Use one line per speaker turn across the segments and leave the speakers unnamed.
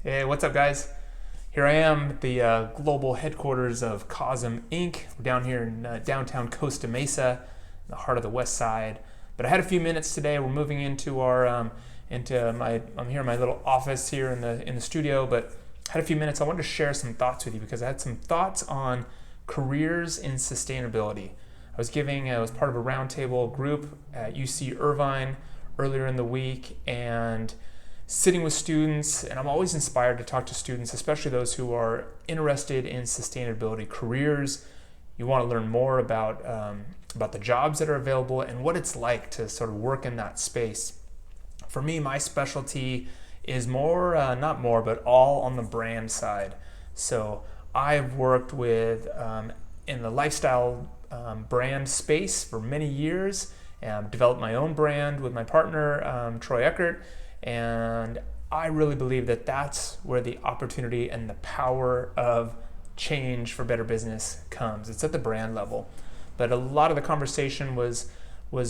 Hey, what's up, guys? Here I am at the global headquarters of Cosm Inc. We're down here in downtown Costa Mesa, in the heart of the West Side. But I had a few minutes today. We're moving into I'm here in my little office here in the studio. But I had a few minutes. I wanted to share some thoughts with you because I had some thoughts on careers in sustainability. I was part of a roundtable group at UC Irvine earlier in the week, and sitting with students, and I'm always inspired to talk to students, especially those who are interested in sustainability careers. You want to learn more about the jobs that are available and what it's like to sort of work in that space. For me, my specialty is not more, but all on the brand side. So I've worked with in the lifestyle brand space for many years, and developed my own brand with my partner, Troy Eckert. And I really believe that that's where the opportunity and the power of change for better business comes. It's at the brand level. But a lot of the conversation was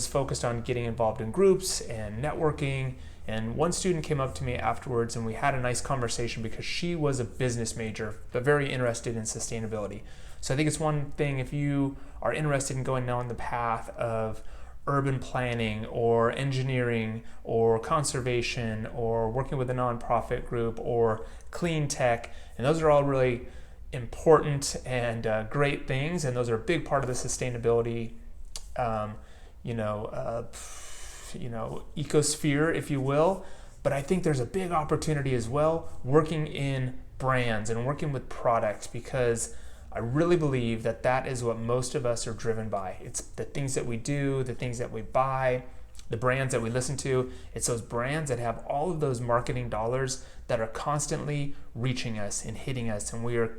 focused on getting involved in groups and networking. And one student came up to me afterwards, and we had a nice conversation because she was a business major, but very interested in sustainability. So I think it's one thing, if you are interested in going down the path of urban planning or engineering or conservation or working with a nonprofit group or clean tech, and those are all really important and great things, and those are a big part of the sustainability ecosphere, if you will. But I think there's a big opportunity as well working in brands and working with products, because I really believe that that is what most of us are driven by. It's the things that we do, the things that we buy, the brands that we listen to. It's those brands that have all of those marketing dollars that are constantly reaching us and hitting us, and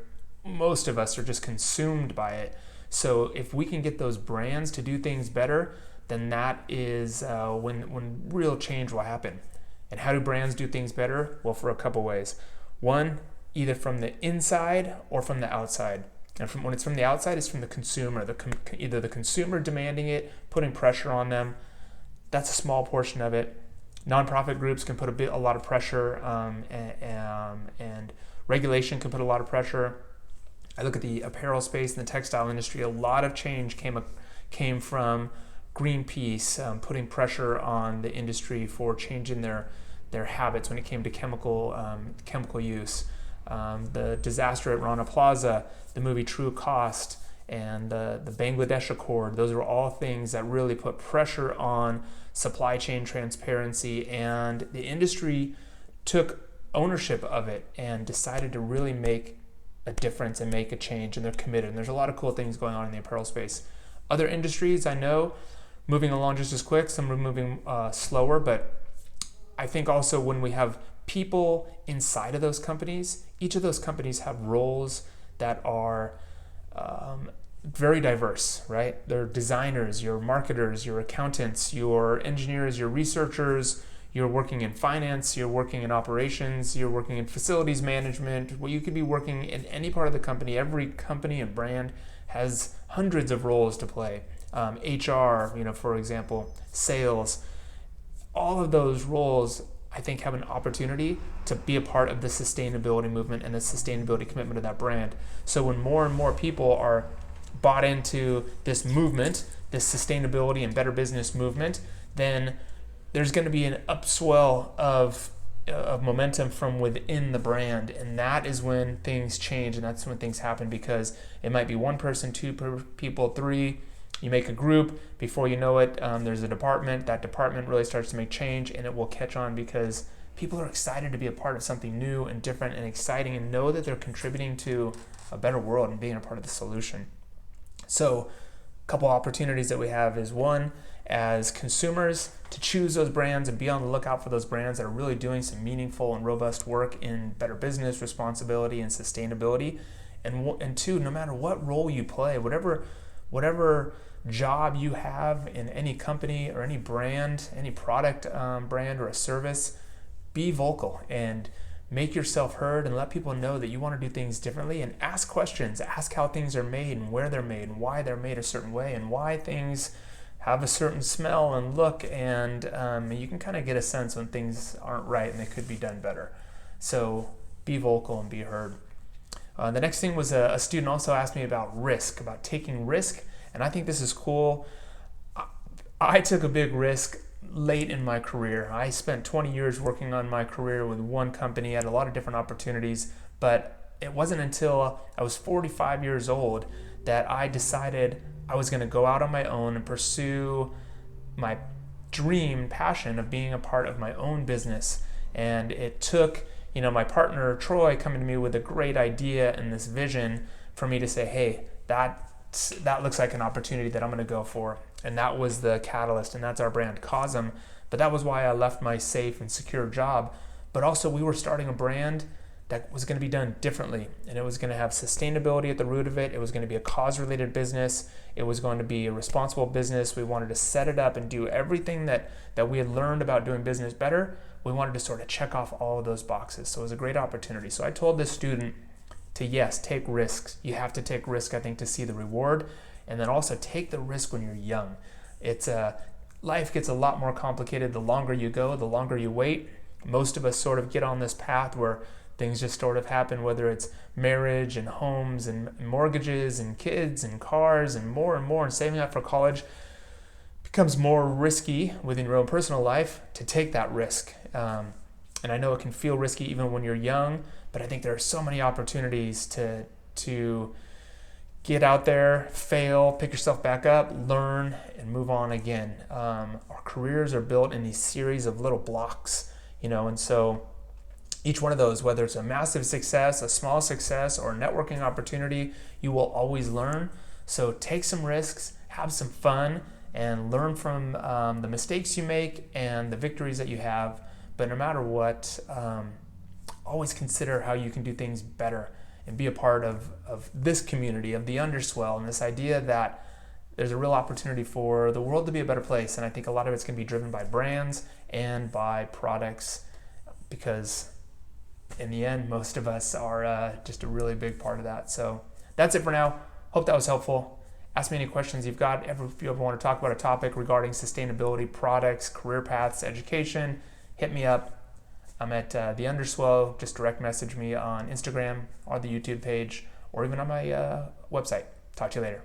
most of us are just consumed by it. So if we can get those brands to do things better, then that is when real change will happen. And how do brands do things better? Well, for a couple ways. One, either from the inside or from the outside. And when it's from the outside, it's from the consumer. Either the consumer demanding it, putting pressure on them. That's a small portion of it. Nonprofit groups can put a lot of pressure, and regulation can put a lot of pressure. I look at the apparel space and the textile industry. A lot of change came from Greenpeace putting pressure on the industry for changing their habits when it came to chemical use. The disaster at Rana Plaza, the movie True Cost, and the Bangladesh Accord, those are all things that really put pressure on supply chain transparency, and the industry took ownership of it and decided to really make a difference and make a change, and they're committed. And there's a lot of cool things going on in the apparel space. Other industries I know moving along just as quick, some are moving slower, but I think also when we have people inside of those companies, each of those companies have roles that are very diverse, right? They're designers, your marketers, your accountants, your engineers, your researchers, you're working in finance, you're working in operations, you're working in facilities management. Well, you could be working in any part of the company. Every company and brand has hundreds of roles to play. HR, for example, sales, all of those roles I think have an opportunity to be a part of the sustainability movement and the sustainability commitment of that brand. So when more and more people are bought into this movement, this sustainability and better business movement, then there's going to be an upswell of momentum from within the brand, and that is when things change, and that's when things happen, because it might be one person, two people, three. You make a group, before you know it, there's a department. That department really starts to make change, and it will catch on because people are excited to be a part of something new and different and exciting, and know that they're contributing to a better world and being a part of the solution. So a couple opportunities that we have is, one, as consumers, to choose those brands and be on the lookout for those brands that are really doing some meaningful and robust work in better business, responsibility, and sustainability. And two, no matter what role you play, whatever job you have in any company or any brand, any product brand or a service, be vocal and make yourself heard and let people know that you want to do things differently, and ask questions. Ask how things are made and where they're made and why they're made a certain way and why things have a certain smell and look, and you can kind of get a sense when things aren't right and they could be done better. So be vocal and be heard. The next thing was a student also asked me about risk, about taking risk, and I think this is cool. I took a big risk late in my career. I spent 20 years working on my career with one company, had a lot of different opportunities, but it wasn't until I was 45 years old that I decided I was going to go out on my own and pursue my dream, passion of being a part of my own business. And it took, my partner Troy coming to me with a great idea and this vision for me to say, hey, that looks like an opportunity that I'm going to go for. And that was the catalyst, and that's our brand, Cosm. But that was why I left my safe and secure job. But also we were starting a brand that was going to be done differently, and it was going to have sustainability at the root of it. It was going to be a cause-related business. It was going to be a responsible business. We wanted to set it up and do everything that we had learned about doing business better. We wanted to sort of check off all of those boxes. So it was a great opportunity. So I told this student to, yes, take risks. You have to take risk, I think, to see the reward. And then also take the risk when you're young. Life gets a lot more complicated the longer you go, the longer you wait. Most of us sort of get on this path where things just sort of happen, whether it's marriage and homes and mortgages and kids and cars and more, and saving up for college becomes more risky within your own personal life to take that risk. And I know it can feel risky even when you're young, but I think there are so many opportunities to get out there, fail, pick yourself back up, learn, and move on again. Our careers are built in these series of little blocks, and so each one of those, whether it's a massive success, a small success, or a networking opportunity, you will always learn. So take some risks, have some fun, and learn from the mistakes you make and the victories that you have. But no matter what, always consider how you can do things better and be a part of this community, of the Underswell, and this idea that there's a real opportunity for the world to be a better place. And I think a lot of it's going to be driven by brands and by products, because in the end, most of us are just a really big part of that. So that's it for now. Hope that was helpful. Ask me any questions you've got. If you ever want to talk about a topic regarding sustainability, products, career paths, education, hit me up. I'm at The Underswell. Just direct message me on Instagram or the YouTube page, or even on my website. Talk to you later.